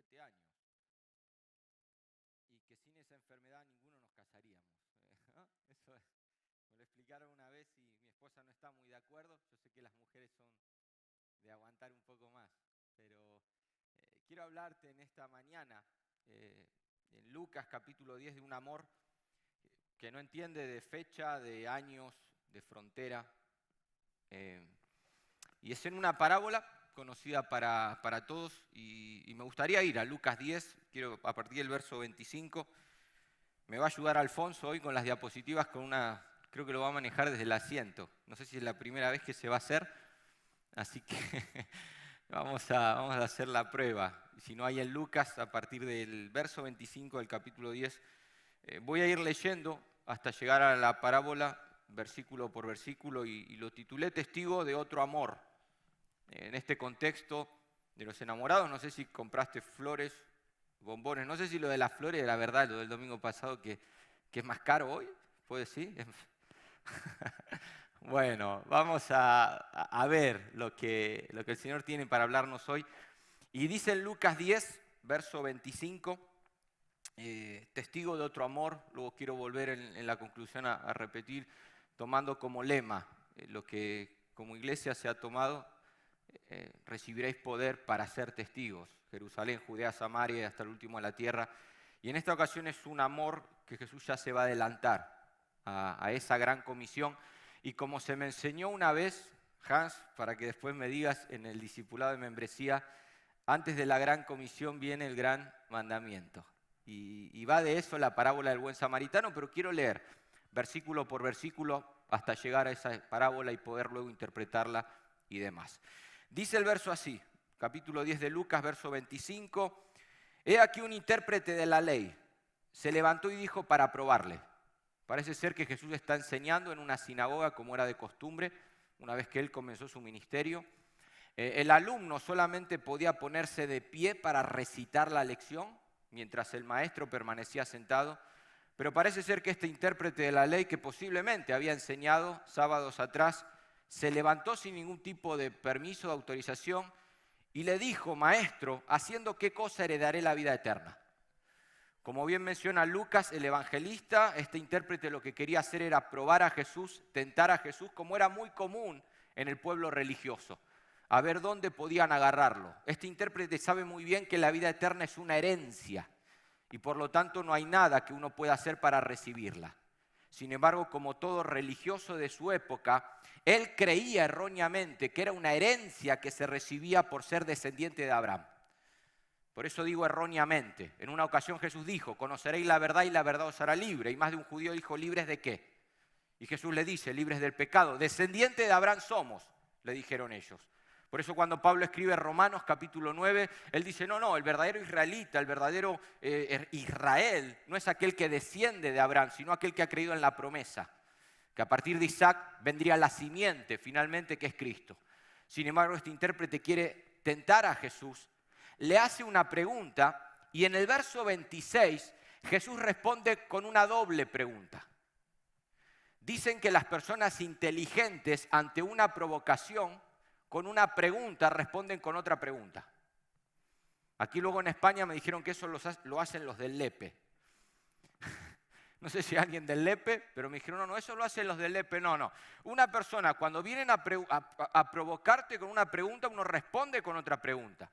20 años y que sin esa enfermedad ninguno nos casaríamos. ¿No? Eso me lo explicaron una vez y mi esposa no está muy de acuerdo. Yo sé que las mujeres son de aguantar un poco más, pero quiero hablarte en esta mañana, en Lucas capítulo 10, de un amor que no entiende de fecha, de años, de frontera. Y es en una parábola conocida para todos y me gustaría ir a Lucas 10, quiero a partir del verso 25. Me va a ayudar Alfonso hoy con las diapositivas, creo que lo va a manejar desde el asiento. No sé si es la primera vez que se va a hacer, así que vamos a hacer la prueba. Si no hay en Lucas, a partir del verso 25 del capítulo 10, voy a ir leyendo hasta llegar a la parábola, versículo por versículo, y lo titulé Testigo de otro amor. En este contexto de los enamorados, no sé si compraste flores, bombones, no sé si lo de las flores era verdad, lo del domingo pasado, que es más caro hoy, ¿puede ser? Bueno, vamos a ver lo que el Señor tiene para hablarnos hoy. Y dice en Lucas 10, verso 25, testigo de otro amor. Luego quiero volver en la conclusión a repetir, tomando como lema lo que como iglesia se ha tomado. Recibiréis poder para ser testigos. Jerusalén, Judea, Samaria y hasta el último de la tierra. Y en esta ocasión es un amor que Jesús ya se va a adelantar a esa gran comisión. Y como se me enseñó una vez, Hans, para que después me digas en el discipulado de membresía, antes de la gran comisión viene el gran mandamiento. Y va de eso la parábola del buen samaritano, pero quiero leer versículo por versículo hasta llegar a esa parábola y poder luego interpretarla y demás. Dice el verso así, capítulo 10 de Lucas, verso 25. He aquí un intérprete de la ley. Se levantó y dijo para probarle. Parece ser que Jesús está enseñando en una sinagoga como era de costumbre, una vez que él comenzó su ministerio. El alumno solamente podía ponerse de pie para recitar la lección, mientras el maestro permanecía sentado. Pero parece ser que este intérprete de la ley, que posiblemente había enseñado sábados atrás, se levantó sin ningún tipo de permiso, de autorización, y le dijo: maestro, ¿haciendo qué cosa heredaré la vida eterna? Como bien menciona Lucas, el evangelista, este intérprete lo que quería hacer era probar a Jesús, tentar a Jesús, como era muy común en el pueblo religioso, a ver dónde podían agarrarlo. Este intérprete sabe muy bien que la vida eterna es una herencia y por lo tanto no hay nada que uno pueda hacer para recibirla. Sin embargo, como todo religioso de su época, él creía erróneamente que era una herencia que se recibía por ser descendiente de Abraham. Por eso digo erróneamente. En una ocasión Jesús dijo: conoceréis la verdad y la verdad os hará libre. Y más de un judío dijo: ¿libres de qué? Y Jesús le dice: libres del pecado. Descendiente de Abraham somos, le dijeron ellos. Por eso cuando Pablo escribe Romanos capítulo 9, él dice: no, el verdadero israelita, el verdadero Israel, no es aquel que desciende de Abraham, sino aquel que ha creído en la promesa, que a partir de Isaac vendría la simiente finalmente, que es Cristo. Sin embargo, este intérprete quiere tentar a Jesús, le hace una pregunta y en el verso 26 Jesús responde con una doble pregunta. Dicen que las personas inteligentes ante una provocación, con una pregunta responden con otra pregunta. Aquí luego en España me dijeron que eso lo hacen los del Lepe. No sé si alguien del Lepe, pero me dijeron, no, eso lo hacen los del Lepe. No. Una persona cuando vienen a provocarte con una pregunta, uno responde con otra pregunta.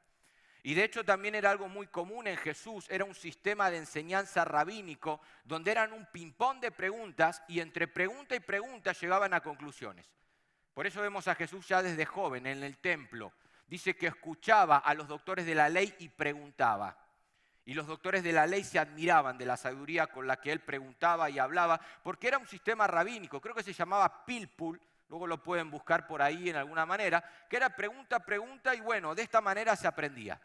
Y de hecho también era algo muy común en Jesús, era un sistema de enseñanza rabínico donde eran un ping-pong de preguntas y entre pregunta y pregunta llegaban a conclusiones. Por eso vemos a Jesús ya desde joven en el templo. Dice que escuchaba a los doctores de la ley y preguntaba. Y los doctores de la ley se admiraban de la sabiduría con la que él preguntaba y hablaba, porque era un sistema rabínico, creo que se llamaba pilpul, luego lo pueden buscar por ahí en alguna manera, que era pregunta y bueno, de esta manera se aprendía.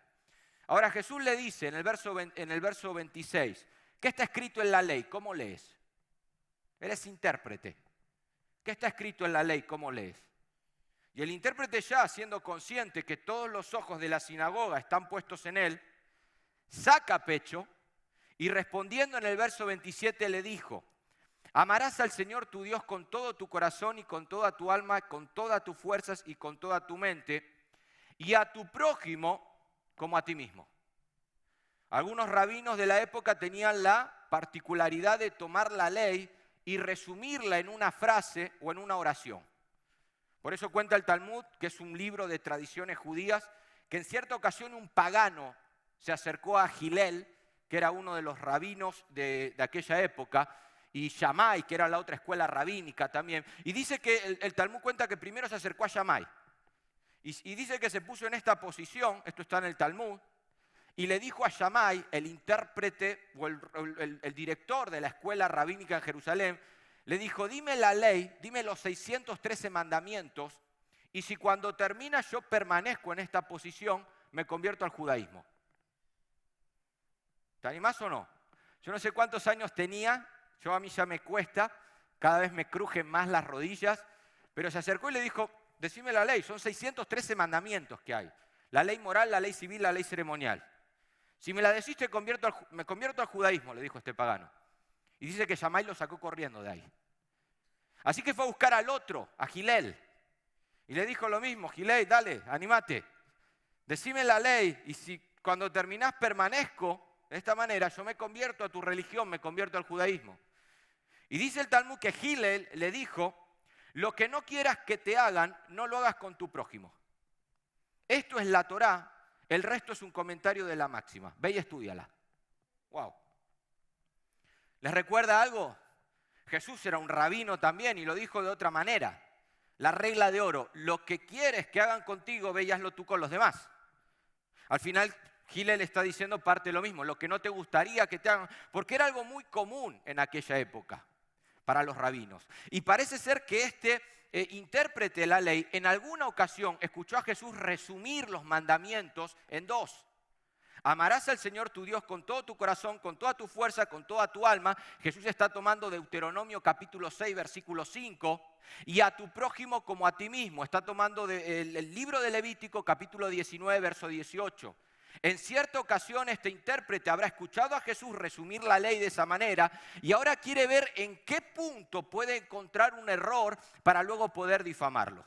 Ahora Jesús le dice en el verso 26, ¿qué está escrito en la ley? ¿Cómo lees? Eres intérprete. ¿Qué está escrito en la ley? ¿Cómo lees? Y el intérprete, ya siendo consciente que todos los ojos de la sinagoga están puestos en él, saca pecho y respondiendo en el verso 27 le dijo: amarás al Señor tu Dios con todo tu corazón y con toda tu alma, con todas tus fuerzas y con toda tu mente, y a tu prójimo como a ti mismo. Algunos rabinos de la época tenían la particularidad de tomar la ley y resumirla en una frase o en una oración. Por eso cuenta el Talmud, que es un libro de tradiciones judías, que en cierta ocasión un pagano se acercó a Hillel, que era uno de los rabinos de aquella época, y Shammai, que era la otra escuela rabínica también. Y dice que el Talmud cuenta que primero se acercó a Shammai. Y dice que se puso en esta posición, esto está en el Talmud, y le dijo a Shammai, el intérprete o el director de la escuela rabínica en Jerusalén, le dijo, dime la ley, dime los 613 mandamientos, y si cuando termina yo permanezco en esta posición, me convierto al judaísmo. ¿Te animás o no? Yo no sé cuántos años tenía, a mí ya me cuesta, cada vez me crujen más las rodillas, pero se acercó y le dijo, decime la ley, son 613 mandamientos que hay. La ley moral, la ley civil, la ley ceremonial. Si me la decís, me convierto al judaísmo, le dijo este pagano. Y dice que Shammai lo sacó corriendo de ahí. Así que fue a buscar al otro, a Hillel. Y le dijo lo mismo, Hillel, dale, anímate. Decime la ley y si cuando terminás permanezco de esta manera, yo me convierto a tu religión, me convierto al judaísmo. Y dice el Talmud que Hillel le dijo, lo que no quieras que te hagan, no lo hagas con tu prójimo. Esto es la Torá, el resto es un comentario de la máxima. Ve y estúdiala. Wow. ¿Les recuerda algo? Jesús era un rabino también y lo dijo de otra manera. La regla de oro, lo que quieres que hagan contigo, ve y hazlo tú con los demás. Al final, Hillel está diciendo parte de lo mismo, lo que no te gustaría que te hagan, porque era algo muy común en aquella época para los rabinos. Y parece ser que este intérprete de la ley en alguna ocasión escuchó a Jesús resumir los mandamientos en dos. Amarás al Señor tu Dios con todo tu corazón, con toda tu fuerza, con toda tu alma. Jesús está tomando Deuteronomio capítulo 6, versículo 5. Y a tu prójimo como a ti mismo. Está tomando el libro de Levítico capítulo 19, verso 18. En cierta ocasión este intérprete habrá escuchado a Jesús resumir la ley de esa manera y ahora quiere ver en qué punto puede encontrar un error para luego poder difamarlo.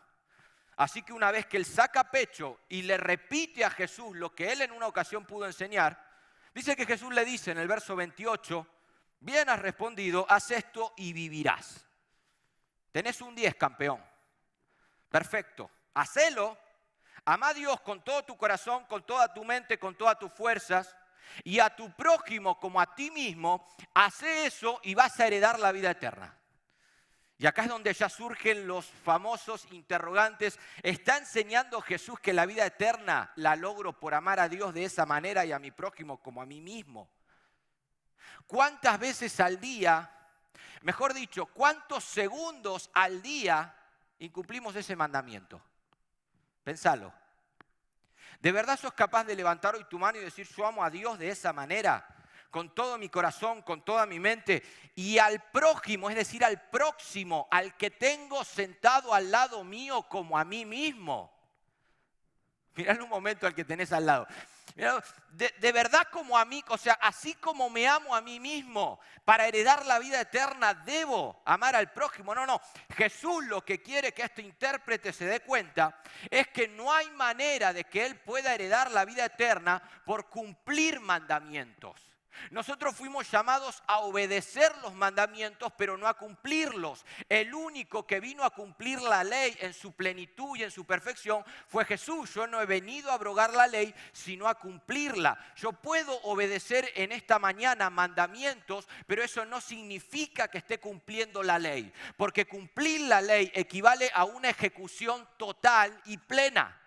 Así que una vez que él saca pecho y le repite a Jesús lo que él en una ocasión pudo enseñar, dice que Jesús le dice en el verso 28, bien has respondido, haz esto y vivirás. Tenés un 10, campeón. Perfecto, hacelo. Ama a Dios con todo tu corazón, con toda tu mente, con todas tus fuerzas. Y a tu prójimo como a ti mismo, hace eso y vas a heredar la vida eterna. Y acá es donde ya surgen los famosos interrogantes. ¿Está enseñando Jesús que la vida eterna la logro por amar a Dios de esa manera y a mi prójimo como a mí mismo? ¿Cuántas veces al día, mejor dicho, cuántos segundos al día incumplimos ese mandamiento? Pensalo. ¿De verdad sos capaz de levantar hoy tu mano y decir yo amo a Dios de esa manera? Con todo mi corazón, con toda mi mente, y al prójimo, es decir, al próximo, al que tengo sentado al lado mío como a mí mismo. Mirá un momento al que tenés al lado. Mirá, de verdad como a mí, o sea, así como me amo a mí mismo, para heredar la vida eterna debo amar al prójimo. No. Jesús lo que quiere que este intérprete se dé cuenta es que no hay manera de que él pueda heredar la vida eterna por cumplir mandamientos. Nosotros fuimos llamados a obedecer los mandamientos, pero no a cumplirlos. El único que vino a cumplir la ley en su plenitud y en su perfección fue Jesús. Yo no he venido a abrogar la ley, sino a cumplirla. Yo puedo obedecer en esta mañana mandamientos, pero eso no significa que esté cumpliendo la ley. Porque cumplir la ley equivale a una ejecución total y plena.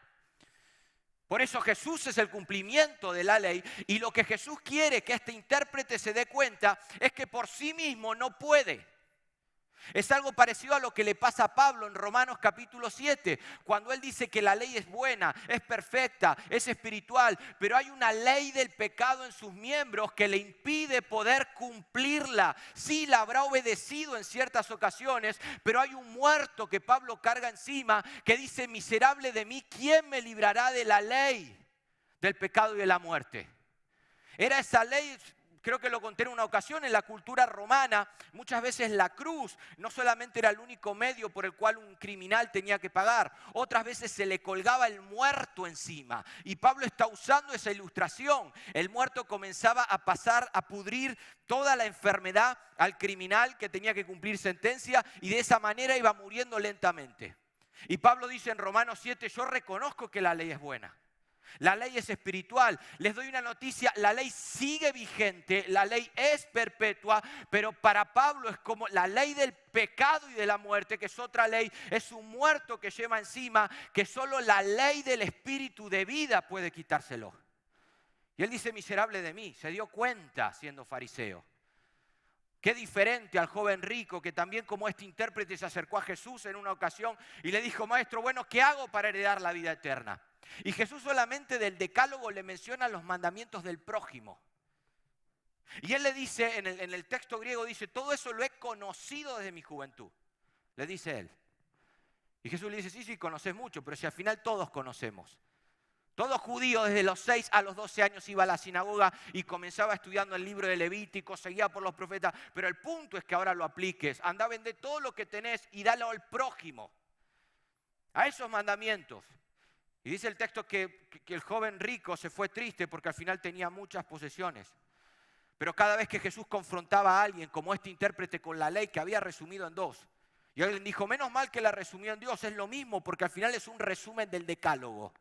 Por eso Jesús es el cumplimiento de la ley y lo que Jesús quiere que este intérprete se dé cuenta es que por sí mismo no puede. Es algo parecido a lo que le pasa a Pablo en Romanos capítulo 7, cuando él dice que la ley es buena, es perfecta, es espiritual, pero hay una ley del pecado en sus miembros que le impide poder cumplirla. Sí, la habrá obedecido en ciertas ocasiones, pero hay un muerto que Pablo carga encima que dice, miserable de mí, ¿quién me librará de la ley del pecado y de la muerte? Era esa ley creo que lo conté en una ocasión, en la cultura romana, muchas veces la cruz no solamente era el único medio por el cual un criminal tenía que pagar, otras veces se le colgaba el muerto encima. Y Pablo está usando esa ilustración. El muerto comenzaba a pasar, a pudrir toda la enfermedad al criminal que tenía que cumplir sentencia y de esa manera iba muriendo lentamente. Y Pablo dice en Romanos 7, yo reconozco que la ley es buena. La ley es espiritual. Les doy una noticia, la ley sigue vigente, la ley es perpetua, pero para Pablo es como la ley del pecado y de la muerte, que es otra ley, es un muerto que lleva encima, que solo la ley del espíritu de vida puede quitárselo. Y él dice, miserable de mí, se dio cuenta siendo fariseo. Qué diferente al joven rico que también como este intérprete se acercó a Jesús en una ocasión y le dijo, maestro, bueno, ¿qué hago para heredar la vida eterna? Y Jesús solamente del decálogo le menciona los mandamientos del prójimo. Y él le dice, en el texto griego dice, todo eso lo he conocido desde mi juventud. Le dice él. Y Jesús le dice, sí, conoces mucho, pero si al final todos conocemos. Todo judío desde los 6 a los 12 años iba a la sinagoga y comenzaba estudiando el libro de Levítico, seguía por los profetas. Pero el punto es que ahora lo apliques. Anda a vender todo lo que tenés y dalo al prójimo. A esos mandamientos. Y dice el texto que el joven rico se fue triste porque al final tenía muchas posesiones. Pero cada vez que Jesús confrontaba a alguien, como este intérprete con la ley que había resumido en 2, y alguien dijo, menos mal que la resumió en Dios, es lo mismo porque al final es un resumen del decálogo.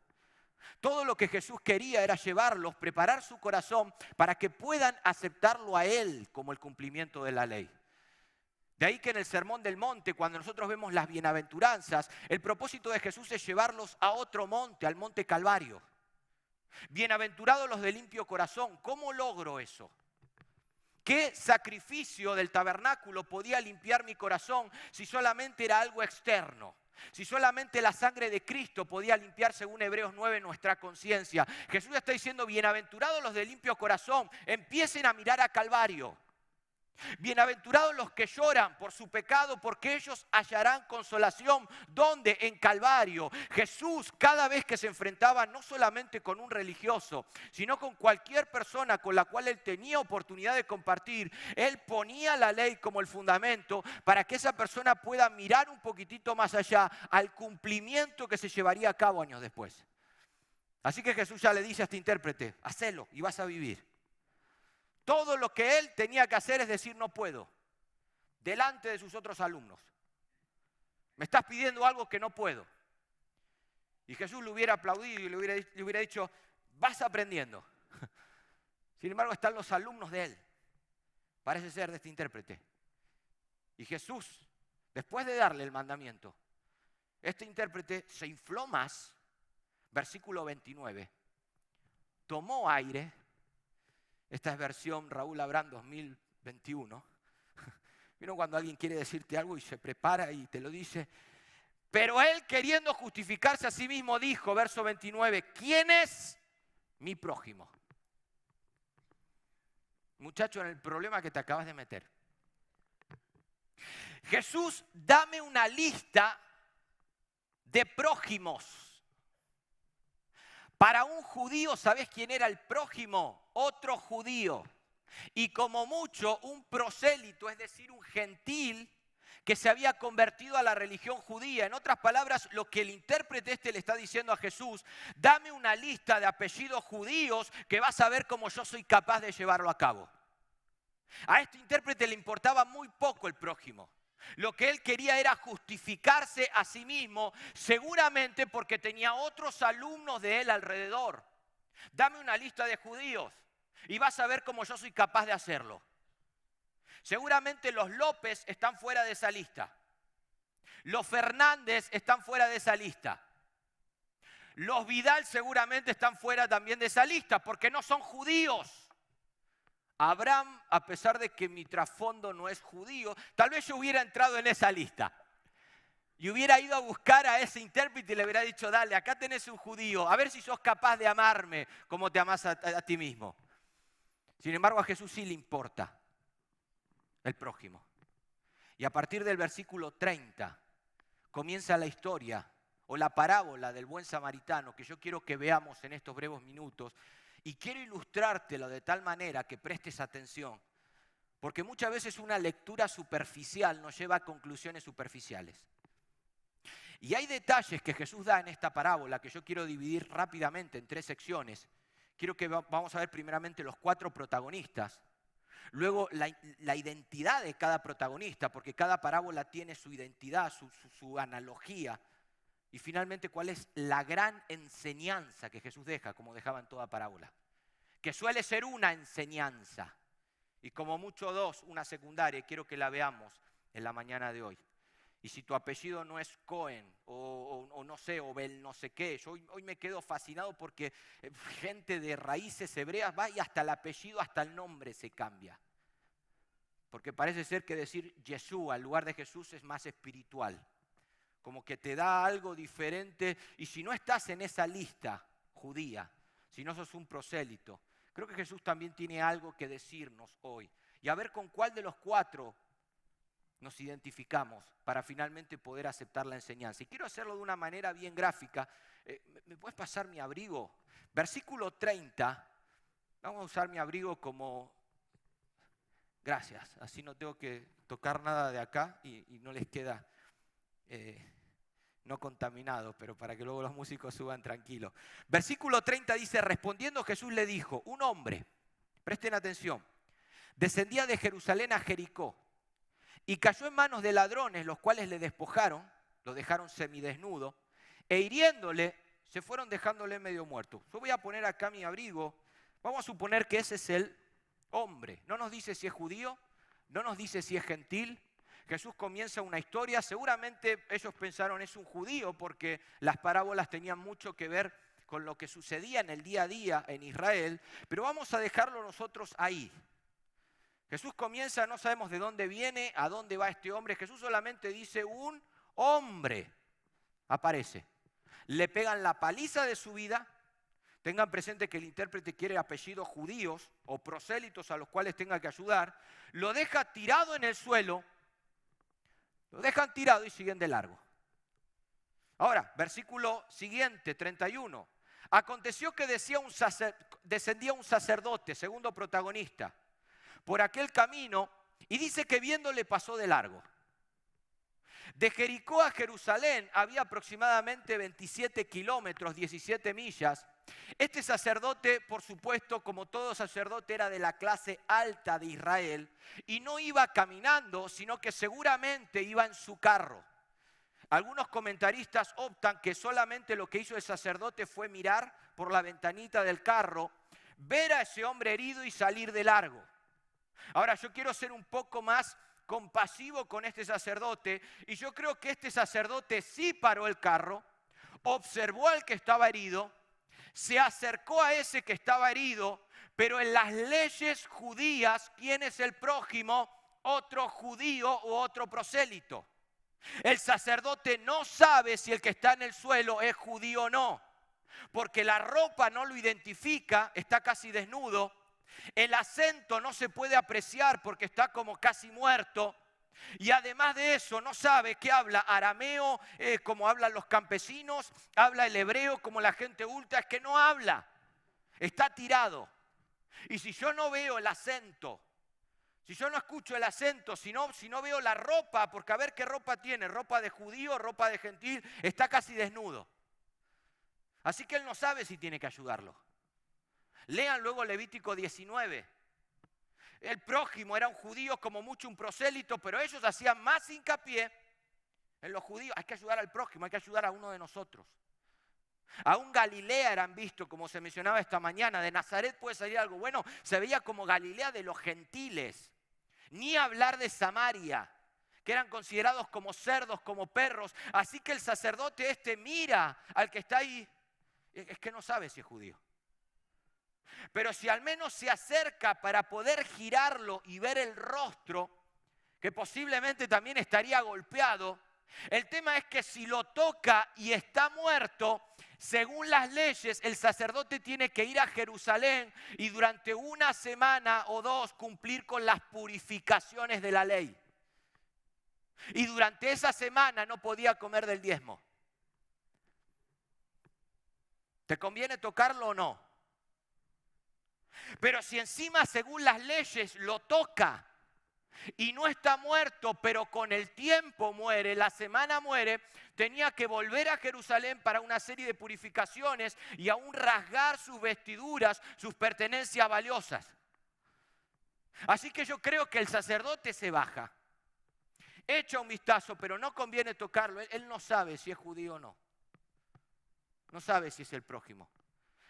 Todo lo que Jesús quería era llevarlos, preparar su corazón para que puedan aceptarlo a Él como el cumplimiento de la ley. De ahí que en el Sermón del Monte, cuando nosotros vemos las bienaventuranzas, el propósito de Jesús es llevarlos a otro monte, al monte Calvario. Bienaventurados los de limpio corazón. ¿Cómo logro eso? ¿Qué sacrificio del tabernáculo podía limpiar mi corazón si solamente era algo externo? Si solamente la sangre de Cristo podía limpiar, según Hebreos 9, nuestra conciencia. Jesús está diciendo, bienaventurados los de limpio corazón, empiecen a mirar a Calvario. Bienaventurados los que lloran por su pecado, porque ellos hallarán consolación. ¿Dónde? En Calvario. Jesús, cada vez que se enfrentaba no solamente con un religioso, sino con cualquier persona con la cual él tenía oportunidad de compartir, él ponía la ley como el fundamento para que esa persona pueda mirar un poquitito más allá al cumplimiento que se llevaría a cabo años después. Así que Jesús ya le dice a este intérprete, hacelo y vas a vivir. Todo lo que él tenía que hacer es decir no puedo, delante de sus otros alumnos. Me estás pidiendo algo que no puedo. Y Jesús le hubiera aplaudido y le hubiera dicho, vas aprendiendo. Sin embargo, están los alumnos de él, parece ser de este intérprete. Y Jesús, después de darle el mandamiento, este intérprete se infló más, versículo 29, tomó aire. Esta es versión Raúl Abrán 2021. ¿Vieron cuando alguien quiere decirte algo y se prepara y te lo dice? Pero él, queriendo justificarse a sí mismo, dijo, verso 29, ¿quién es mi prójimo? Muchacho, en el problema que te acabas de meter. Jesús, dame una lista de prójimos. Para un judío, ¿sabes quién era el prójimo? Otro judío. Y como mucho, un prosélito, es decir, un gentil que se había convertido a la religión judía. En otras palabras, lo que el intérprete le está diciendo a Jesús, dame una lista de apellidos judíos que vas a ver cómo yo soy capaz de llevarlo a cabo. A este intérprete le importaba muy poco el prójimo. Lo que él quería era justificarse a sí mismo, seguramente porque tenía otros alumnos de él alrededor. Dame una lista de judíos y vas a ver cómo yo soy capaz de hacerlo. Seguramente los López están fuera de esa lista. Los Fernández están fuera de esa lista. Los Vidal seguramente están fuera también de esa lista porque no son judíos. Abraham, a pesar de que mi trasfondo no es judío, tal vez yo hubiera entrado en esa lista. Y hubiera ido a buscar a ese intérprete y le hubiera dicho, dale, acá tenés un judío, a ver si sos capaz de amarme como te amás a ti mismo. Sin embargo, a Jesús sí le importa el prójimo. Y a partir del versículo 30 comienza la historia o la parábola del buen samaritano que yo quiero que veamos en estos breves minutos. Y quiero ilustrártelo de tal manera que prestes atención, porque muchas veces una lectura superficial nos lleva a conclusiones superficiales. Y hay detalles que Jesús da en esta parábola que yo quiero dividir rápidamente en 3 secciones. Quiero que vamos a ver primeramente los 4 protagonistas. Luego la identidad de cada protagonista, porque cada parábola tiene su identidad, su analogía. Y finalmente, ¿cuál es la gran enseñanza que Jesús deja, como dejaba en toda parábola? Que suele ser una enseñanza. Y como mucho 2, una secundaria. Quiero que la veamos en la mañana de hoy. Y si tu apellido no es Cohen o no sé, o Bel no sé qué, yo hoy me quedo fascinado porque gente de raíces hebreas va y hasta el apellido, hasta el nombre se cambia. Porque parece ser que decir Yeshua en lugar de Jesús es más espiritual. Como que te da algo diferente. Y si no estás en esa lista judía, si no sos un prosélito, creo que Jesús también tiene algo que decirnos hoy. Y a ver con cuál de los 4 nos identificamos para finalmente poder aceptar la enseñanza. Y quiero hacerlo de una manera bien gráfica. ¿Me puedes pasar mi abrigo? Versículo 30. Vamos a usar mi abrigo como... Gracias. Así no tengo que tocar nada de acá y no les queda no contaminado, pero para que luego los músicos suban tranquilos. Versículo 30 dice, respondiendo Jesús le dijo, un hombre, presten atención, descendía de Jerusalén a Jericó, y cayó en manos de ladrones, los cuales le despojaron, lo dejaron semidesnudo, e hiriéndole, se fueron dejándole medio muerto. Yo voy a poner acá mi abrigo, vamos a suponer que ese es el hombre. No nos dice si es judío, no nos dice si es gentil. Jesús comienza una historia, seguramente ellos pensaron es un judío porque las parábolas tenían mucho que ver con lo que sucedía en el día a día en Israel, pero vamos a dejarlo nosotros ahí. Jesús comienza, no sabemos de dónde viene, a dónde va este hombre. Jesús solamente dice un hombre. Aparece. Le pegan la paliza de su vida. Tengan presente que el intérprete quiere apellidos judíos o prosélitos a los cuales tenga que ayudar. Lo deja tirado en el suelo. Lo dejan tirado y siguen de largo. Ahora, versículo siguiente, 31. Aconteció que descendía un sacerdote, segundo protagonista, por aquel camino, y dice que viéndole pasó de largo. De Jericó a Jerusalén había aproximadamente 27 kilómetros, 17 millas. Este sacerdote, por supuesto, como todo sacerdote, era de la clase alta de Israel y no iba caminando, sino que seguramente iba en su carro. Algunos comentaristas optan que solamente lo que hizo el sacerdote fue mirar por la ventanita del carro, ver a ese hombre herido y salir de largo. Ahora, yo quiero ser un poco más compasivo con este sacerdote y yo creo que este sacerdote sí paró el carro, observó al que estaba herido, se acercó a ese que estaba herido, pero en las leyes judías, ¿quién es el prójimo? Otro judío u otro prosélito. El sacerdote no sabe si el que está en el suelo es judío o no, porque la ropa no lo identifica, está casi desnudo. El acento no se puede apreciar porque está como casi muerto. Y además de eso no sabe que habla arameo como hablan los campesinos, habla el hebreo como la gente ultra, es que no habla, está tirado. Y si yo no veo el acento, si yo no escucho el acento, si no veo la ropa, porque a ver qué ropa tiene, ropa de judío, ropa de gentil, está casi desnudo. Así que él no sabe si tiene que ayudarlo. Lean luego Levítico 19. El prójimo era un judío, como mucho un prosélito, pero ellos hacían más hincapié en los judíos. Hay que ayudar al prójimo, hay que ayudar a uno de nosotros. Aún Galilea eran vistos, como se mencionaba esta mañana. De Nazaret puede salir algo bueno. Se veía como Galilea de los gentiles. Ni hablar de Samaria, que eran considerados como cerdos, como perros. Así que el sacerdote mira al que está ahí. Es que no sabe si es judío. Pero si al menos se acerca para poder girarlo y ver el rostro, que posiblemente también estaría golpeado, el tema es que si lo toca y está muerto, según las leyes, el sacerdote tiene que ir a Jerusalén y durante una semana o 2 cumplir con las purificaciones de la ley. Y durante esa semana no podía comer del diezmo. ¿Te conviene tocarlo o no? Pero si encima, según las leyes, lo toca y no está muerto, pero con el tiempo muere, la semana muere, tenía que volver a Jerusalén para una serie de purificaciones y aún rasgar sus vestiduras, sus pertenencias valiosas. Así que yo creo que el sacerdote se baja, echa un vistazo, pero no conviene tocarlo. Él no sabe si es judío o no. No sabe si es el prójimo.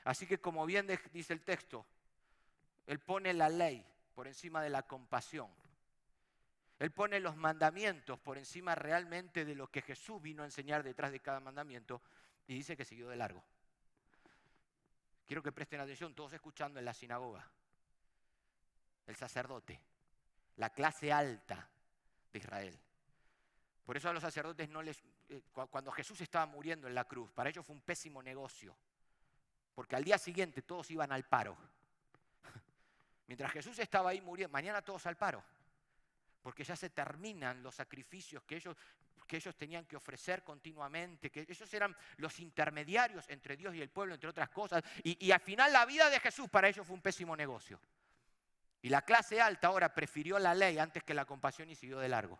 Así que, como bien dice el texto, él pone la ley por encima de la compasión. Él pone los mandamientos por encima realmente de lo que Jesús vino a enseñar detrás de cada mandamiento, y dice que siguió de largo. Quiero que presten atención, todos escuchando en la sinagoga. El sacerdote, la clase alta de Israel. Por eso a los sacerdotes cuando Jesús estaba muriendo en la cruz, para ellos fue un pésimo negocio. Porque al día siguiente todos iban al paro. Mientras Jesús estaba ahí muriendo, mañana todos al paro. Porque ya se terminan los sacrificios que ellos tenían que ofrecer continuamente, que ellos eran los intermediarios entre Dios y el pueblo, entre otras cosas. Y al final la vida de Jesús para ellos fue un pésimo negocio. Y la clase alta ahora prefirió la ley antes que la compasión y siguió de largo.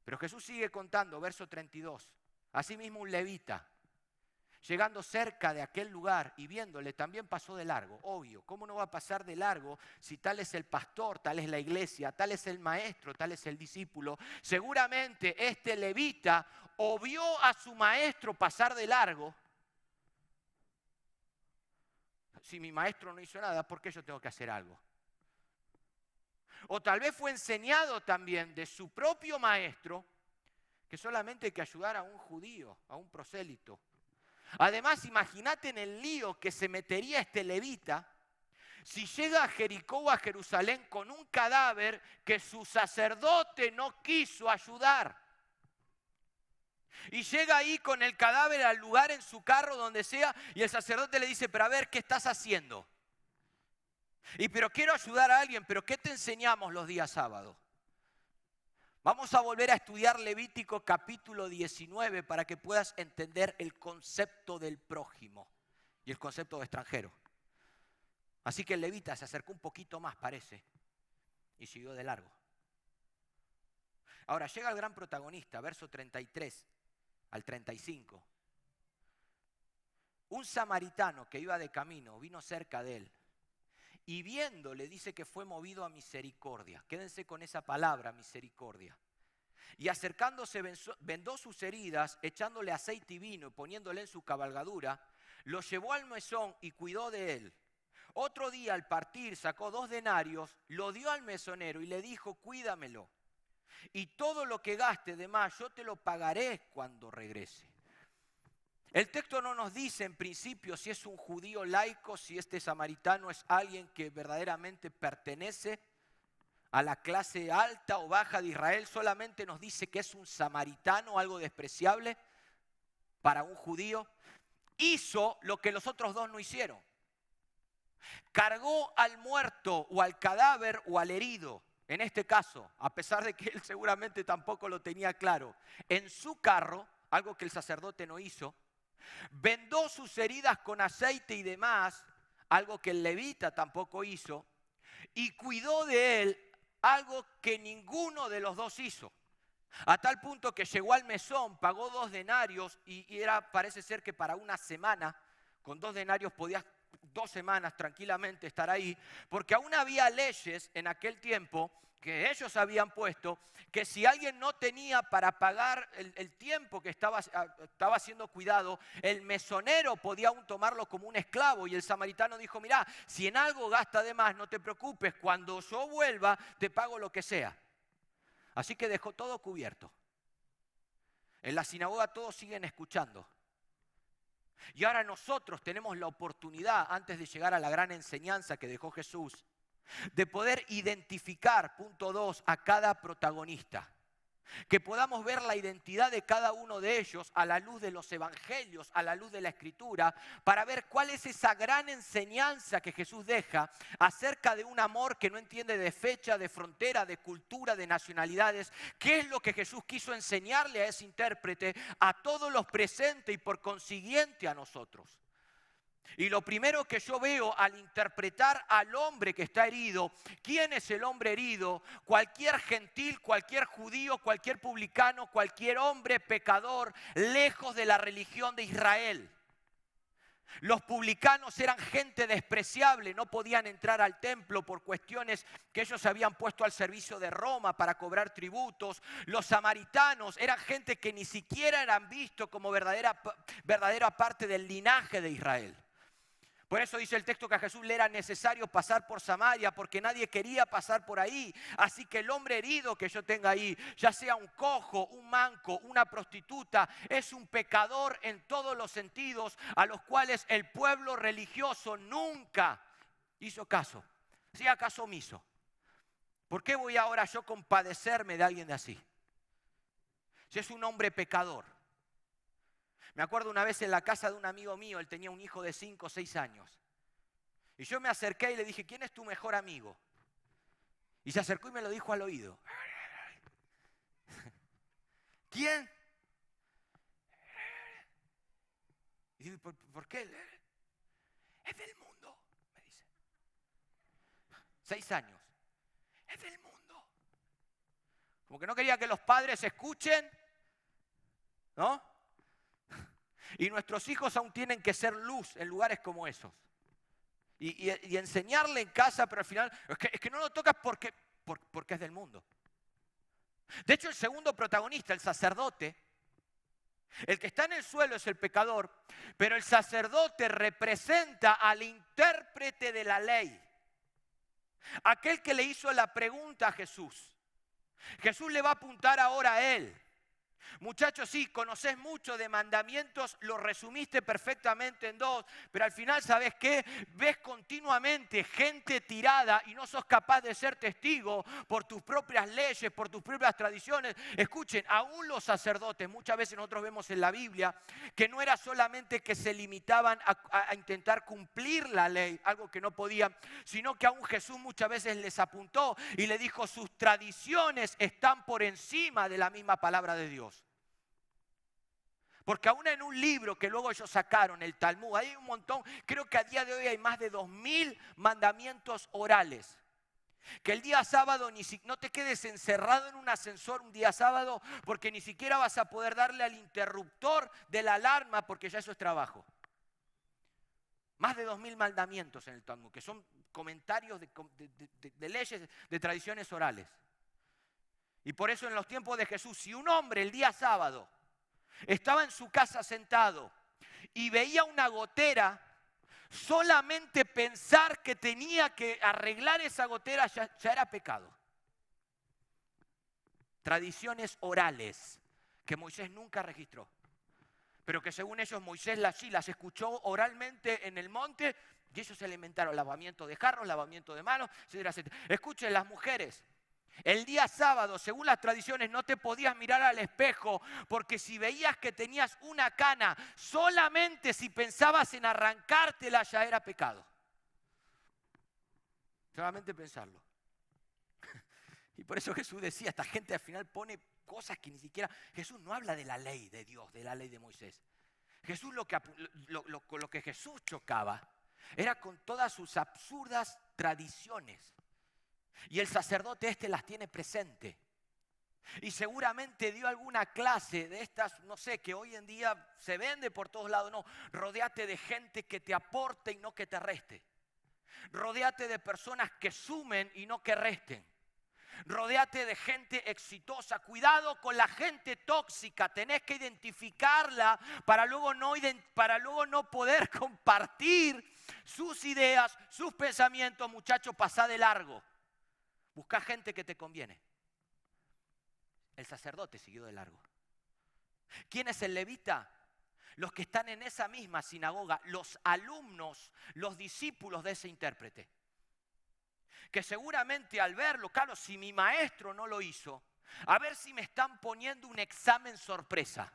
Pero Jesús sigue contando, verso 32. Asimismo un levita, llegando cerca de aquel lugar y viéndole, también pasó de largo. Obvio, ¿cómo no va a pasar de largo si tal es el pastor, tal es la iglesia, tal es el maestro, tal es el discípulo? Seguramente este levita o vio a su maestro pasar de largo. Si mi maestro no hizo nada, ¿por qué yo tengo que hacer algo? O tal vez fue enseñado también de su propio maestro que solamente hay que ayudar a un judío, a un prosélito. Además, imagínate en el lío que se metería este levita si llega a Jericó o a Jerusalén con un cadáver que su sacerdote no quiso ayudar. Y llega ahí con el cadáver al lugar en su carro, donde sea, y el sacerdote le dice, pero a ver, ¿qué estás haciendo? Y pero quiero ayudar a alguien, pero ¿qué te enseñamos los días sábados? Vamos a volver a estudiar Levítico capítulo 19 para que puedas entender el concepto del prójimo y el concepto de extranjero. Así que el levita se acercó un poquito más, parece, y siguió de largo. Ahora llega el gran protagonista, verso 33 al 35. Un samaritano que iba de camino vino cerca de él. Y viéndole dice que fue movido a misericordia. Quédense con esa palabra, misericordia. Y acercándose vendó sus heridas, echándole aceite y vino y poniéndole en su cabalgadura, lo llevó al mesón y cuidó de él. Otro día al partir sacó 2 denarios, lo dio al mesonero y le dijo, cuídamelo. Y todo lo que gaste de más yo te lo pagaré cuando regrese. El texto no nos dice en principio si es un judío laico, si este samaritano es alguien que verdaderamente pertenece a la clase alta o baja de Israel. Solamente nos dice que es un samaritano, algo despreciable para un judío. Hizo lo que los otros 2 no hicieron. Cargó al muerto o al cadáver o al herido. En este caso, a pesar de que él seguramente tampoco lo tenía claro, en su carro, algo que el sacerdote no hizo. Vendó sus heridas con aceite y demás, algo que el levita tampoco hizo, y cuidó de él, algo que ninguno de los 2 hizo. A tal punto que llegó al mesón, pagó 2 denarios y parece ser que para una semana, con 2 denarios podías 2 semanas tranquilamente estar ahí, porque aún había leyes en aquel tiempo que ellos habían puesto, que si alguien no tenía para pagar el tiempo que estaba siendo cuidado, el mesonero podía aún tomarlo como un esclavo. Y el samaritano dijo, mirá, si en algo gasta de más, no te preocupes, cuando yo vuelva te pago lo que sea. Así que dejó todo cubierto. En la sinagoga todos siguen escuchando. Y ahora nosotros tenemos la oportunidad, antes de llegar a la gran enseñanza que dejó Jesús, de poder identificar, punto 2, a cada protagonista. Que podamos ver la identidad de cada uno de ellos a la luz de los evangelios, a la luz de la escritura, para ver cuál es esa gran enseñanza que Jesús deja acerca de un amor que no entiende de fecha, de frontera, de cultura, de nacionalidades. ¿Qué es lo que Jesús quiso enseñarle a ese intérprete, a todos los presentes y por consiguiente a nosotros? Y lo primero que yo veo al interpretar al hombre que está herido, ¿quién es el hombre herido? Cualquier gentil, cualquier judío, cualquier publicano, cualquier hombre pecador, lejos de la religión de Israel. Los publicanos eran gente despreciable, no podían entrar al templo por cuestiones que ellos habían puesto al servicio de Roma para cobrar tributos. Los samaritanos eran gente que ni siquiera eran vistos como verdadera parte del linaje de Israel. Por eso dice el texto que a Jesús le era necesario pasar por Samaria, porque nadie quería pasar por ahí. Así que el hombre herido que yo tenga ahí, ya sea un cojo, un manco, una prostituta, es un pecador en todos los sentidos, a los cuales el pueblo religioso nunca hizo caso. Hacía caso omiso. ¿Por qué voy ahora yo a compadecerme de alguien de así? Si es un hombre pecador. Me acuerdo una vez en la casa de un amigo mío, él tenía un hijo de 5 o 6 años. Y yo me acerqué y le dije, ¿quién es tu mejor amigo? Y se acercó y me lo dijo al oído. ¿Quién? Y digo, ¿por qué? Es del mundo, me dice. 6 años. Es del mundo. Como que no quería que los padres escuchen, ¿no? Y nuestros hijos aún tienen que ser luz en lugares como esos. Y enseñarle en casa, pero al final, es que no lo tocas porque es del mundo. De hecho, el segundo protagonista, el sacerdote, el que está en el suelo es el pecador, pero el sacerdote representa al intérprete de la ley. Aquel que le hizo la pregunta a Jesús. Jesús le va a apuntar ahora a él. Muchachos, sí, conocés mucho de mandamientos, lo resumiste perfectamente en 2, pero al final, ¿sabes qué? Ves continuamente gente tirada y no sos capaz de ser testigo por tus propias leyes, por tus propias tradiciones. Escuchen, aún los sacerdotes, muchas veces nosotros vemos en la Biblia que no era solamente que se limitaban a intentar cumplir la ley, algo que no podían, sino que aún Jesús muchas veces les apuntó y le dijo, sus tradiciones están por encima de la misma palabra de Dios. Porque aún en un libro que luego ellos sacaron, el Talmud, hay un montón, creo que a día de hoy hay más de 2000 mandamientos orales. Que el día sábado no te quedes encerrado en un ascensor un día sábado porque ni siquiera vas a poder darle al interruptor de la alarma porque ya eso es trabajo. Más de 2000 mandamientos en el Talmud, que son comentarios de leyes, de tradiciones orales. Y por eso en los tiempos de Jesús, si un hombre el día sábado estaba en su casa sentado y veía una gotera, solamente pensar que tenía que arreglar esa gotera ya era pecado. Tradiciones orales que Moisés nunca registró, pero que según ellos Moisés las escuchó oralmente en el monte y ellos se alimentaron lavamiento de jarros, lavamiento de manos, etcétera, etcétera. Escuchen, las mujeres. El día sábado, según las tradiciones, no te podías mirar al espejo porque si veías que tenías una cana, solamente si pensabas en arrancártela ya era pecado. Solamente pensarlo. Y por eso Jesús decía, esta gente al final pone cosas que ni siquiera... Jesús no habla de la ley de Dios, de la ley de Moisés. Jesús lo que Jesús chocaba era con todas sus absurdas tradiciones. Y el sacerdote las tiene presente. Y seguramente dio alguna clase de estas, no sé, que hoy en día se vende por todos lados. No, rodéate de gente que te aporte y no que te reste. Rodéate de personas que sumen y no que resten. Rodéate de gente exitosa. Cuidado con la gente tóxica. Tenés que identificarla para luego no poder compartir sus ideas, sus pensamientos. Muchachos, pasá de largo. Busca gente que te conviene. El sacerdote siguió de largo. ¿Quién es el levita? Los que están en esa misma sinagoga, los alumnos, los discípulos de ese intérprete. Que seguramente al verlo, claro, si mi maestro no lo hizo, a ver si me están poniendo un examen sorpresa.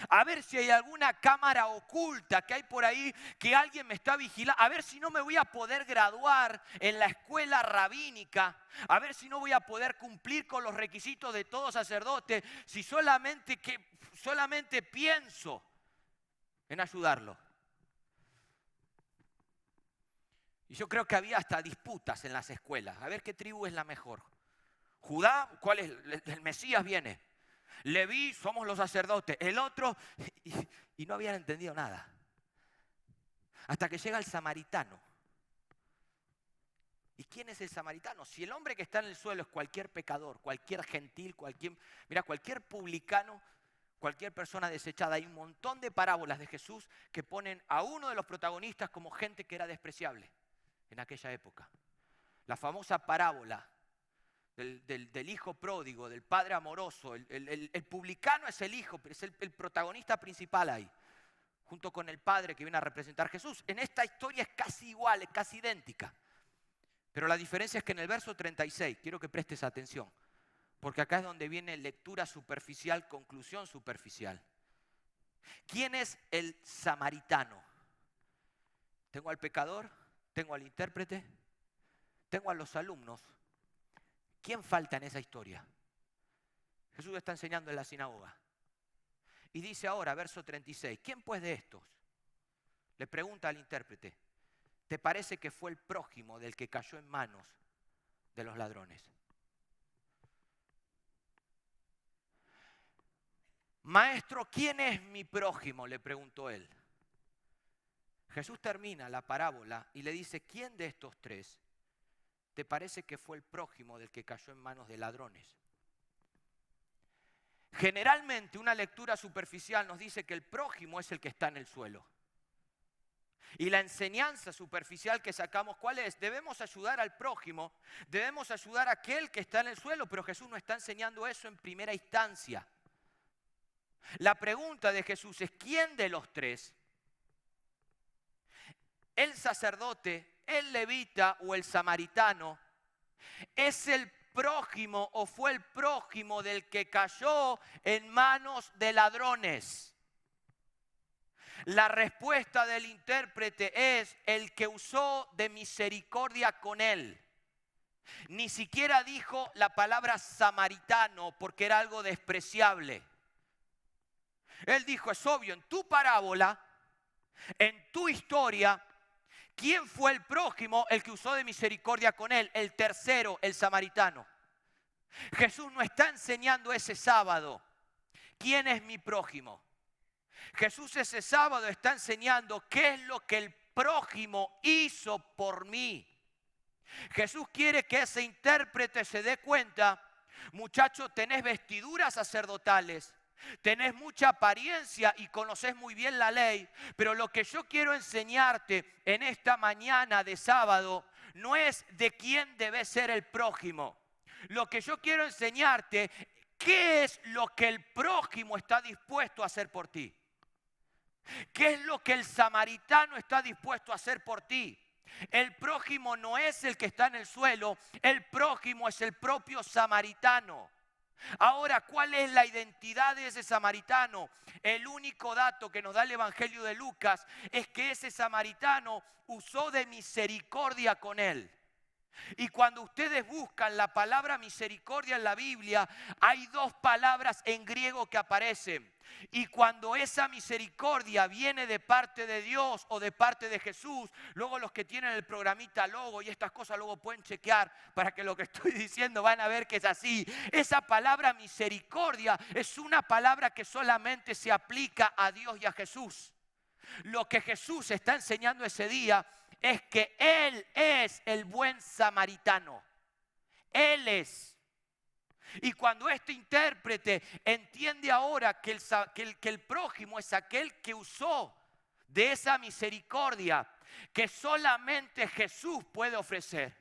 A ver si hay alguna cámara oculta que hay por ahí, que alguien me está vigilando. A ver si no me voy a poder graduar en la escuela rabínica. A ver si no voy a poder cumplir con los requisitos de todo sacerdote. Si solamente pienso en ayudarlo. Y yo creo que había hasta disputas en las escuelas. A ver qué tribu es la mejor. Judá, ¿cuál es? El Mesías viene. Leví, somos los sacerdotes. El otro, y no habían entendido nada. Hasta que llega el samaritano. ¿Y quién es el samaritano? Si el hombre que está en el suelo es cualquier pecador, cualquier gentil, cualquier publicano, cualquier persona desechada. Hay un montón de parábolas de Jesús que ponen a uno de los protagonistas como gente que era despreciable en aquella época. La famosa parábola del hijo pródigo, del padre amoroso. El publicano es el hijo, pero es el protagonista principal ahí, junto con el padre que viene a representar a Jesús. En esta historia es casi igual, es casi idéntica. Pero la diferencia es que en el verso 36, quiero que prestes atención, porque acá es donde viene lectura superficial, conclusión superficial. ¿Quién es el samaritano? Tengo al pecador, tengo al intérprete, tengo a los alumnos. ¿Quién falta en esa historia? Jesús está enseñando en la sinagoga. Y dice ahora, verso 36, ¿quién pues de estos? Le pregunta al intérprete. ¿Te parece que fue el prójimo del que cayó en manos de los ladrones? Maestro, ¿quién es mi prójimo?, le preguntó él. Jesús termina la parábola y le dice, ¿quién de estos tres te parece que fue el prójimo del que cayó en manos de ladrones? Generalmente una lectura superficial nos dice que el prójimo es el que está en el suelo. Y la enseñanza superficial que sacamos, ¿cuál es? Debemos ayudar al prójimo, debemos ayudar a aquel que está en el suelo, pero Jesús no está enseñando eso en primera instancia. La pregunta de Jesús es, ¿quién de los tres? ¿El sacerdote, el levita o el samaritano es el prójimo o fue el prójimo del que cayó en manos de ladrones? La respuesta del intérprete es el que usó de misericordia con él. Ni siquiera dijo la palabra samaritano porque era algo despreciable. Él dijo, es obvio, en tu parábola, en tu historia, ¿quién fue el prójimo, el que usó de misericordia con él? El tercero, el samaritano. Jesús no está enseñando ese sábado, ¿quién es mi prójimo? Jesús ese sábado está enseñando qué es lo que el prójimo hizo por mí. Jesús quiere que ese intérprete se dé cuenta, muchacho, tenés vestiduras sacerdotales, tenés mucha apariencia y conocés muy bien la ley, pero lo que yo quiero enseñarte en esta mañana de sábado no es de quién debe ser el prójimo. Lo que yo quiero enseñarte, ¿qué es lo que el prójimo está dispuesto a hacer por ti? ¿Qué es lo que el samaritano está dispuesto a hacer por ti? El prójimo no es el que está en el suelo, el prójimo es el propio samaritano. Ahora, ¿cuál es la identidad de ese samaritano? El único dato que nos da el Evangelio de Lucas es que ese samaritano usó de misericordia con él. Y cuando ustedes buscan la palabra misericordia en la Biblia, hay dos palabras en griego que aparecen. Y cuando esa misericordia viene de parte de Dios o de parte de Jesús, luego los que tienen el programita Logo y estas cosas luego pueden chequear para que lo que estoy diciendo van a ver que es así. Esa palabra misericordia es una palabra que solamente se aplica a Dios y a Jesús. Lo que Jesús está enseñando ese día es que Él es el buen samaritano. Él es. Y cuando este intérprete entiende ahora que el prójimo es aquel que usó de esa misericordia que solamente Jesús puede ofrecer.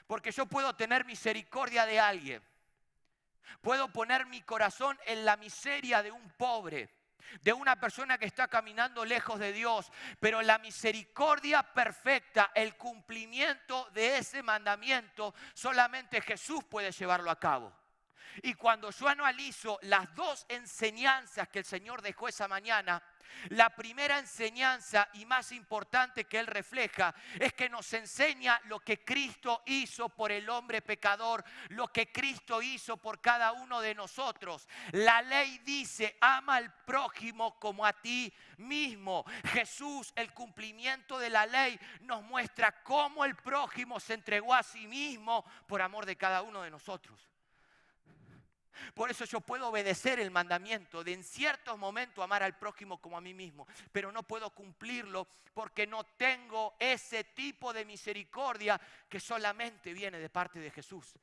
Porque yo puedo tener misericordia de alguien. Puedo poner mi corazón en la miseria de un pobre, de una persona que está caminando lejos de Dios, pero la misericordia perfecta, el cumplimiento de ese mandamiento, solamente Jesús puede llevarlo a cabo. Y cuando yo analizo las dos enseñanzas que el Señor dejó esa mañana, la primera enseñanza y más importante que Él refleja es que nos enseña lo que Cristo hizo por el hombre pecador, lo que Cristo hizo por cada uno de nosotros. La ley dice, ama al prójimo como a ti mismo. Jesús, el cumplimiento de la ley, nos muestra cómo el prójimo se entregó a sí mismo por amor de cada uno de nosotros. Por eso yo puedo obedecer el mandamiento de en ciertos momentos amar al prójimo como a mí mismo, pero no puedo cumplirlo porque no tengo ese tipo de misericordia que solamente viene de parte de Jesús.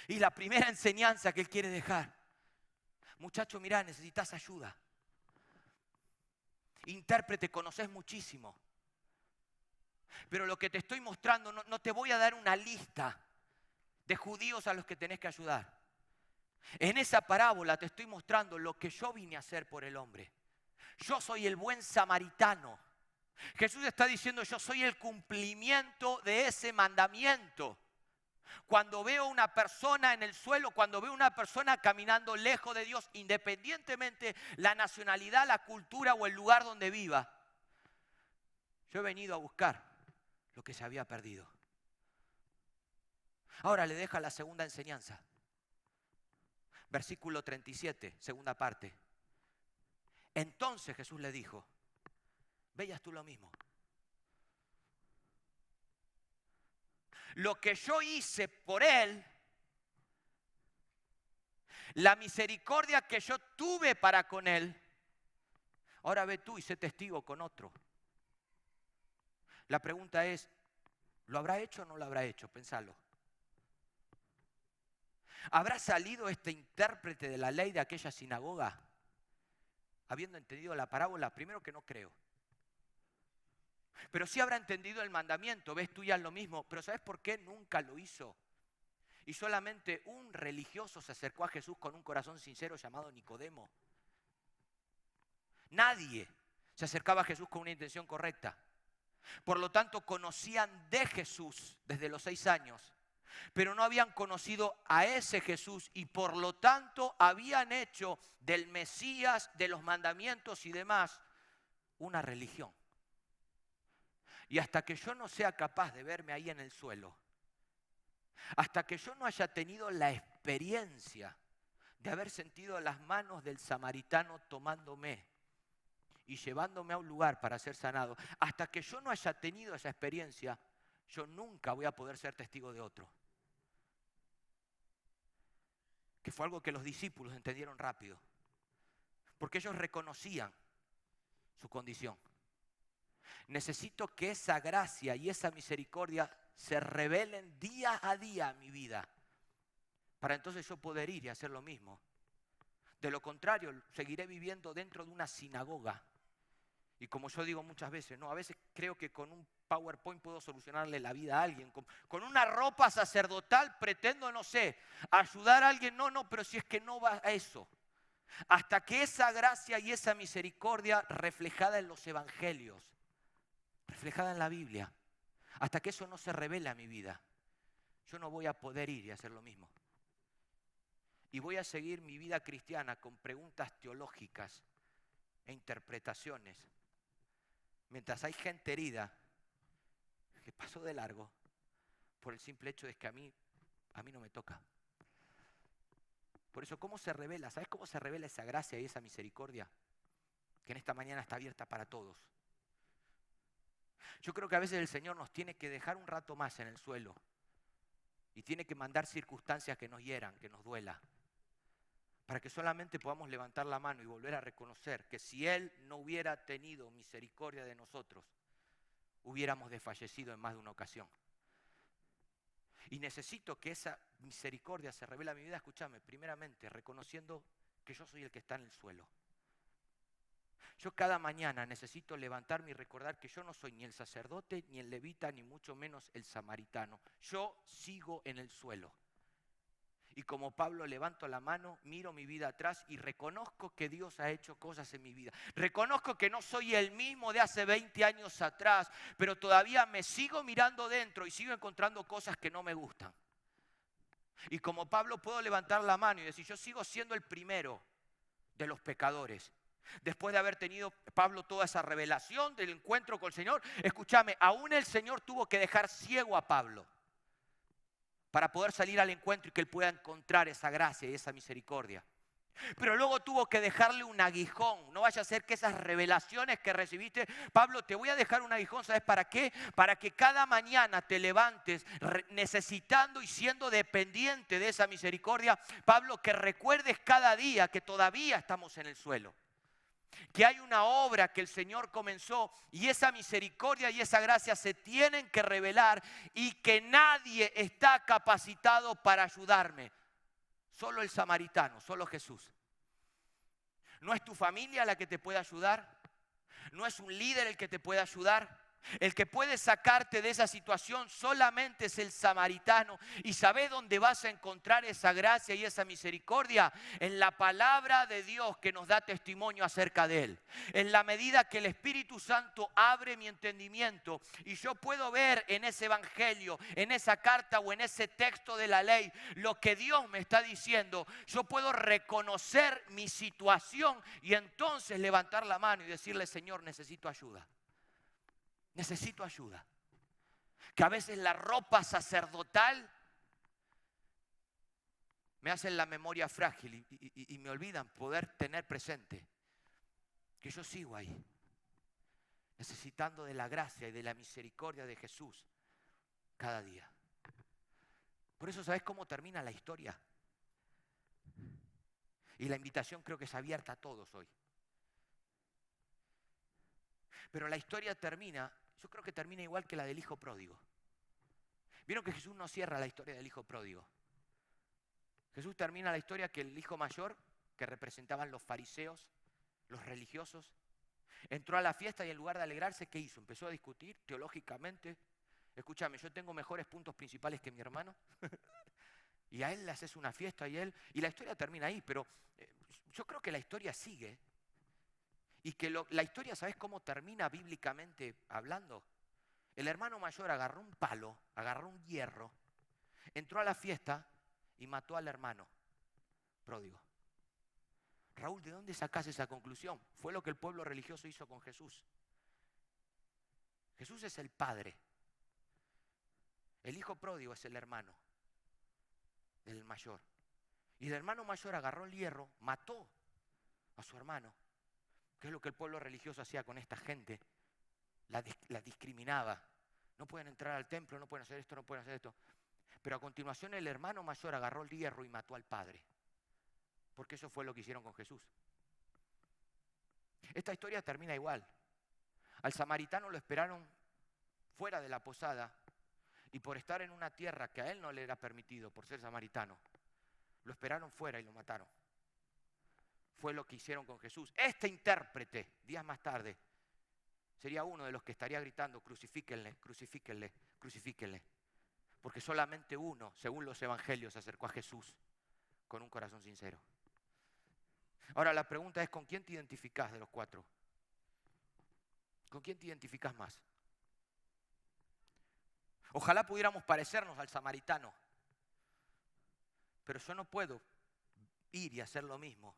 Y la primera enseñanza que Él quiere dejar: muchacho, mirá, necesitas ayuda. Intérprete, conoces muchísimo, pero lo que te estoy mostrando, no te voy a dar una lista de judíos a los que tenés que ayudar. En esa parábola te estoy mostrando lo que yo vine a hacer por el hombre. Yo soy el buen samaritano. Jesús está diciendo, yo soy el cumplimiento de ese mandamiento. Cuando veo una persona en el suelo, cuando veo una persona caminando lejos de Dios, independientemente la nacionalidad, la cultura o el lugar donde viva, yo he venido a buscar lo que se había perdido. Ahora le deja la segunda enseñanza. Versículo 37, segunda parte. Entonces Jesús le dijo, ve y haz tú lo mismo. Lo que yo hice por él, la misericordia que yo tuve para con él, ahora ve tú y sé testigo con otro. La pregunta es, ¿lo habrá hecho o no lo habrá hecho? Pensalo. ¿Habrá salido este intérprete de la ley de aquella sinagoga habiendo entendido la parábola? Primero que no creo. Pero sí habrá entendido el mandamiento. Ves, tú ya lo mismo. Pero ¿sabes por qué nunca lo hizo? Y solamente un religioso se acercó a Jesús con un corazón sincero llamado Nicodemo. Nadie se acercaba a Jesús con una intención correcta. Por lo tanto, conocían de Jesús desde los 6 años. Pero no habían conocido a ese Jesús y por lo tanto habían hecho del Mesías, de los mandamientos y demás, una religión. Y hasta que yo no sea capaz de verme ahí en el suelo, hasta que yo no haya tenido la experiencia de haber sentido las manos del samaritano tomándome y llevándome a un lugar para ser sanado, hasta que yo no haya tenido esa experiencia, yo nunca voy a poder ser testigo de otro. Que fue algo que los discípulos entendieron rápido, porque ellos reconocían su condición. Necesito que esa gracia y esa misericordia se revelen día a día en mi vida, para entonces yo poder ir y hacer lo mismo. De lo contrario, seguiré viviendo dentro de una sinagoga. Y como yo digo muchas veces, ¿no? A veces creo que con un PowerPoint puedo solucionarle la vida a alguien. Con una ropa sacerdotal pretendo, no sé, ayudar a alguien. No, pero si es que no va a eso. Hasta que esa gracia y esa misericordia reflejada en los evangelios, reflejada en la Biblia, hasta que eso no se revele a mi vida, yo no voy a poder ir y hacer lo mismo. Y voy a seguir mi vida cristiana con preguntas teológicas e interpretaciones. Mientras hay gente herida que pasó de largo por el simple hecho de que a mí no me toca. Por eso, ¿cómo se revela? ¿Sabes cómo se revela esa gracia y esa misericordia? Que en esta mañana está abierta para todos. Yo creo que a veces el Señor nos tiene que dejar un rato más en el suelo y tiene que mandar circunstancias que nos hieran, que nos duela, para que solamente podamos levantar la mano y volver a reconocer que si Él no hubiera tenido misericordia de nosotros, hubiéramos desfallecido en más de una ocasión. Y necesito que esa misericordia se revele a mi vida, escúchame, primeramente reconociendo que yo soy el que está en el suelo. Yo cada mañana necesito levantarme y recordar que yo no soy ni el sacerdote, ni el levita, ni mucho menos el samaritano. Yo sigo en el suelo. Y como Pablo, levanto la mano, miro mi vida atrás y reconozco que Dios ha hecho cosas en mi vida. Reconozco que no soy el mismo de hace 20 años atrás, pero todavía me sigo mirando dentro y sigo encontrando cosas que no me gustan. Y como Pablo puedo levantar la mano y decir, yo sigo siendo el primero de los pecadores. Después de haber tenido Pablo toda esa revelación del encuentro con el Señor, escúchame, aún el Señor tuvo que dejar ciego a Pablo para poder salir al encuentro y que él pueda encontrar esa gracia y esa misericordia. Pero luego tuvo que dejarle un aguijón. No vaya a ser que esas revelaciones que recibiste, Pablo, te voy a dejar un aguijón, ¿sabes para qué? Para que cada mañana te levantes necesitando y siendo dependiente de esa misericordia. Pablo, que recuerdes cada día que todavía estamos en el suelo. Que hay una obra que el Señor comenzó y esa misericordia y esa gracia se tienen que revelar y que nadie está capacitado para ayudarme. Solo el samaritano, solo Jesús. No es tu familia la que te puede ayudar. No es un líder el que te puede ayudar. El que puede sacarte de esa situación solamente es el samaritano. ¿Y sabes dónde vas a encontrar esa gracia y esa misericordia? En la palabra de Dios que nos da testimonio acerca de Él. En la medida que el Espíritu Santo abre mi entendimiento y yo puedo ver en ese evangelio, en esa carta o en ese texto de la ley, lo que Dios me está diciendo, yo puedo reconocer mi situación y entonces levantar la mano y decirle, Señor, necesito ayuda. Necesito ayuda. Que a veces la ropa sacerdotal me hace la memoria frágil y me olvidan poder tener presente que yo sigo ahí, necesitando de la gracia y de la misericordia de Jesús cada día. Por eso, ¿sabes cómo termina la historia? Y la invitación creo que es abierta a todos hoy. Pero la historia termina, yo creo que termina igual que la del hijo pródigo. ¿Vieron que Jesús no cierra la historia del hijo pródigo? Jesús termina la historia que el hijo mayor, que representaban los fariseos, los religiosos, entró a la fiesta y en lugar de alegrarse, ¿qué hizo? Empezó a discutir teológicamente. Escúchame, yo tengo mejores puntos principales que mi hermano. Y a él le haces una fiesta y la historia termina ahí, pero yo creo que la historia sigue. Y que la historia, ¿sabes cómo termina bíblicamente hablando? El hermano mayor agarró un palo, agarró un hierro, entró a la fiesta y mató al hermano pródigo. Raúl, ¿de dónde sacás esa conclusión? Fue lo que el pueblo religioso hizo con Jesús. Jesús es el padre. El hijo pródigo es el hermano del mayor. Y el hermano mayor agarró el hierro, mató a su hermano. ¿Qué es lo que el pueblo religioso hacía con esta gente? La discriminaba. No pueden entrar al templo, no pueden hacer esto, no pueden hacer esto. Pero a continuación el hermano mayor agarró el hierro y mató al padre. Porque eso fue lo que hicieron con Jesús. Esta historia termina igual. Al samaritano lo esperaron fuera de la posada y por estar en una tierra que a él no le era permitido por ser samaritano, lo esperaron fuera y lo mataron. Fue lo que hicieron con Jesús. Este intérprete, días más tarde, sería uno de los que estaría gritando, crucifíquenle, crucifíquenle, crucifíquenle. Porque solamente uno, según los evangelios, se acercó a Jesús con un corazón sincero. Ahora la pregunta es, ¿con quién te identificás de los cuatro? ¿Con quién te identificás más? Ojalá pudiéramos parecernos al samaritano, pero yo no puedo ir y hacer lo mismo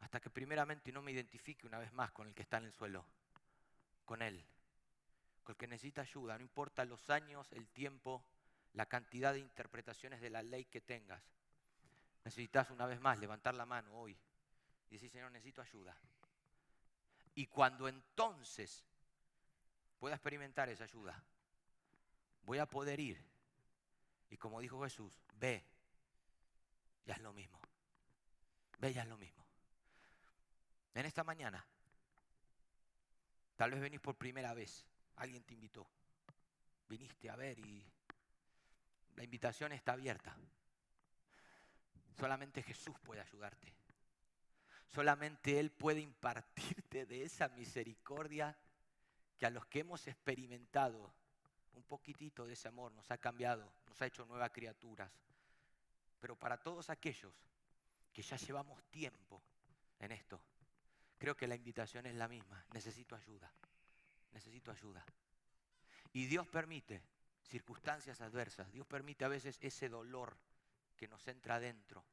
hasta que primeramente no me identifique una vez más con el que está en el suelo, con él, con el que necesita ayuda, no importa los años, el tiempo, la cantidad de interpretaciones de la ley que tengas. Necesitas una vez más levantar la mano hoy y decir, Señor, necesito ayuda. Y cuando entonces pueda experimentar esa ayuda, voy a poder ir y como dijo Jesús, ve y haz lo mismo. Ve y haz lo mismo. En esta mañana, tal vez venís por primera vez, alguien te invitó, viniste a ver y la invitación está abierta. Solamente Jesús puede ayudarte. Solamente Él puede impartirte de esa misericordia que a los que hemos experimentado un poquitito de ese amor nos ha cambiado, nos ha hecho nuevas criaturas. Pero para todos aquellos que ya llevamos tiempo en esto, creo que la invitación es la misma. Necesito ayuda. Necesito ayuda. Y Dios permite circunstancias adversas. Dios permite a veces ese dolor que nos entra adentro,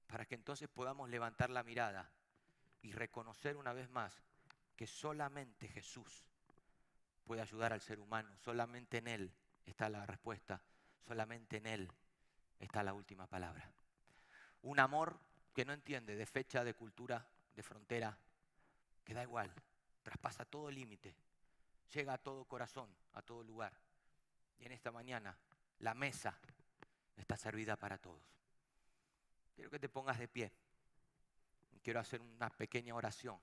para que entonces podamos levantar la mirada y reconocer una vez más que solamente Jesús puede ayudar al ser humano, solamente en Él está la respuesta, solamente en Él está la última palabra. Un amor que no entiende de fecha, de cultura, de frontera, que da igual, traspasa todo límite, llega a todo corazón, a todo lugar. Y en esta mañana la mesa está servida para todos. Quiero que te pongas de pie. Quiero hacer una pequeña oración.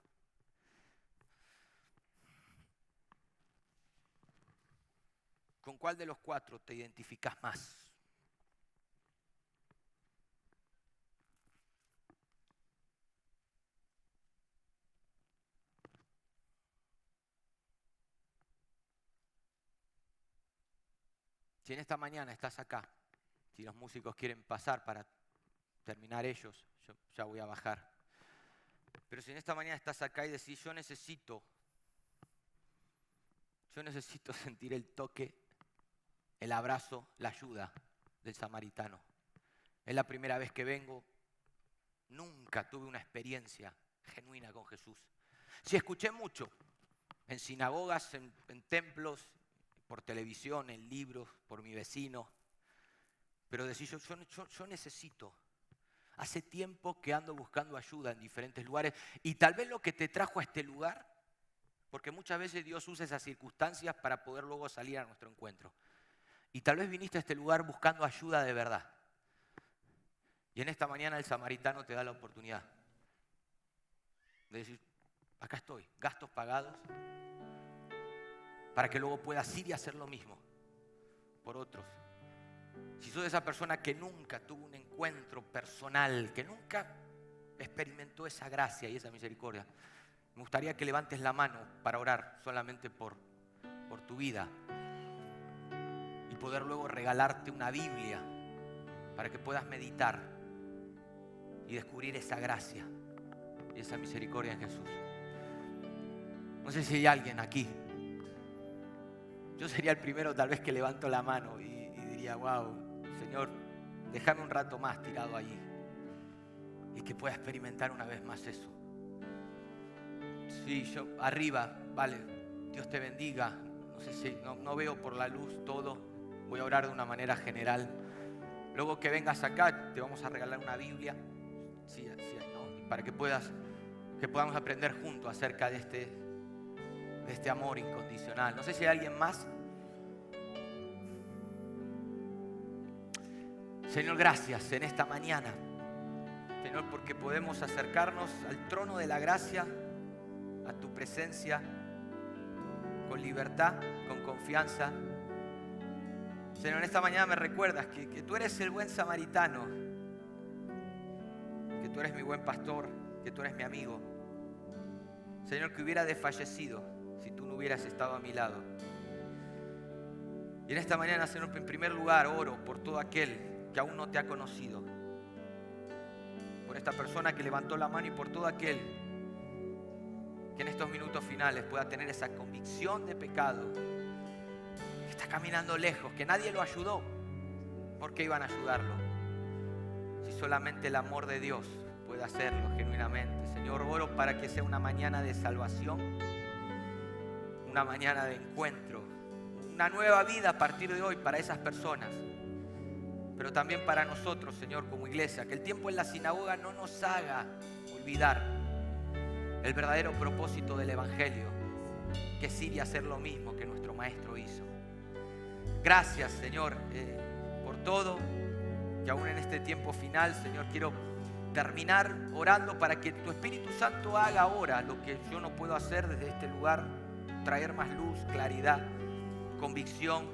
¿Con cuál de los cuatro te identificas más? Si en esta mañana estás acá, si los músicos quieren pasar para terminar ellos, yo ya voy a bajar. Pero si en esta mañana estás acá y decís, yo necesito sentir el toque, el abrazo, la ayuda del samaritano. Es la primera vez que vengo, nunca tuve una experiencia genuina con Jesús. Sí escuché mucho, en sinagogas, en templos, por televisión, en libros, por mi vecino, pero decís, yo necesito. Hace tiempo que ando buscando ayuda en diferentes lugares y tal vez lo que te trajo a este lugar, porque muchas veces Dios usa esas circunstancias para poder luego salir a nuestro encuentro. Y tal vez viniste a este lugar buscando ayuda de verdad. Y en esta mañana el samaritano te da la oportunidad de decir, acá estoy, gastos pagados, para que luego puedas ir y hacer lo mismo por otros. Si sos esa persona que nunca tuvo un encuentro personal, que nunca experimentó esa gracia y esa misericordia, me gustaría que levantes la mano para orar solamente por tu vida y poder luego regalarte una Biblia para que puedas meditar y descubrir esa gracia y esa misericordia en Jesús. No sé si hay alguien aquí. Yo sería el primero tal vez que levanto la mano y diría, wow, Señor, déjame un rato más tirado allí y que pueda experimentar una vez más eso. Sí, yo arriba, vale, Dios te bendiga. No sé si no veo por la luz todo, voy a orar de una manera general. Luego que vengas acá te vamos a regalar una Biblia, sí, ¿no? Para que podamos aprender juntos acerca de este amor incondicional. No sé si hay alguien más. Señor, gracias en esta mañana, Señor, porque podemos acercarnos al trono de la gracia, a tu presencia, con libertad, con confianza. Señor, en esta mañana me recuerdas que tú eres el buen samaritano, que tú eres mi buen pastor, que tú eres mi amigo. Señor, que hubiera desfallecido si tú no hubieras estado a mi lado. Y en esta mañana, Señor, en primer lugar oro por todo aquel que aún no te ha conocido, por esta persona que levantó la mano y por todo aquel que en estos minutos finales pueda tener esa convicción de pecado, que está caminando lejos, que nadie lo ayudó. ¿Por qué iban a ayudarlo? Si solamente el amor de Dios puede hacerlo genuinamente. Señor, oro para que sea una mañana de salvación, una mañana de encuentro, una nueva vida a partir de hoy para esas personas, pero también para nosotros, Señor, como iglesia. Que el tiempo en la sinagoga no nos haga olvidar el verdadero propósito del Evangelio, que es ir y hacer lo mismo que nuestro Maestro hizo. Gracias, Señor, por todo. Que aún en este tiempo final, Señor, quiero terminar orando para que tu Espíritu Santo haga ahora lo que yo no puedo hacer desde este lugar, traer más luz, claridad, convicción.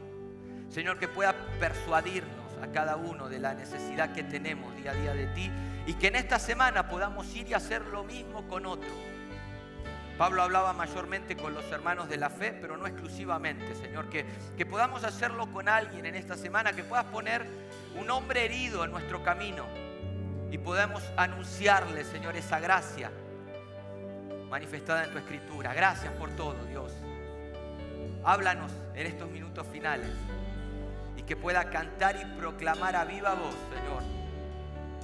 Señor, que pueda persuadirnos a cada uno de la necesidad que tenemos día a día de ti, y que en esta semana podamos ir y hacer lo mismo con otros. Pablo hablaba mayormente con los hermanos de la fe, pero no exclusivamente, Señor, que podamos hacerlo con alguien en esta semana, que puedas poner un hombre herido en nuestro camino y podamos anunciarle, Señor, esa gracia manifestada en tu Escritura. Gracias por todo, Dios. Háblanos en estos minutos finales y que pueda cantar y proclamar a viva voz, Señor,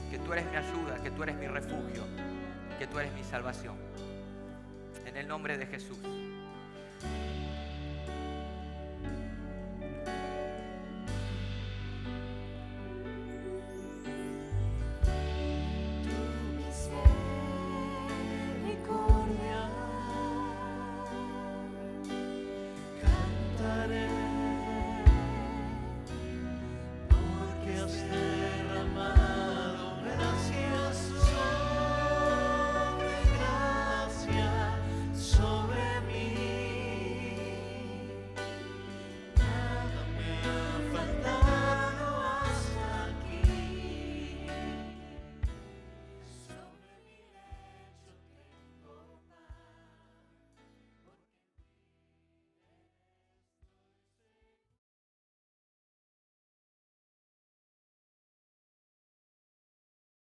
que tú eres mi ayuda, que tú eres mi refugio, que tú eres mi salvación. En el nombre de Jesús. Cantaré porque has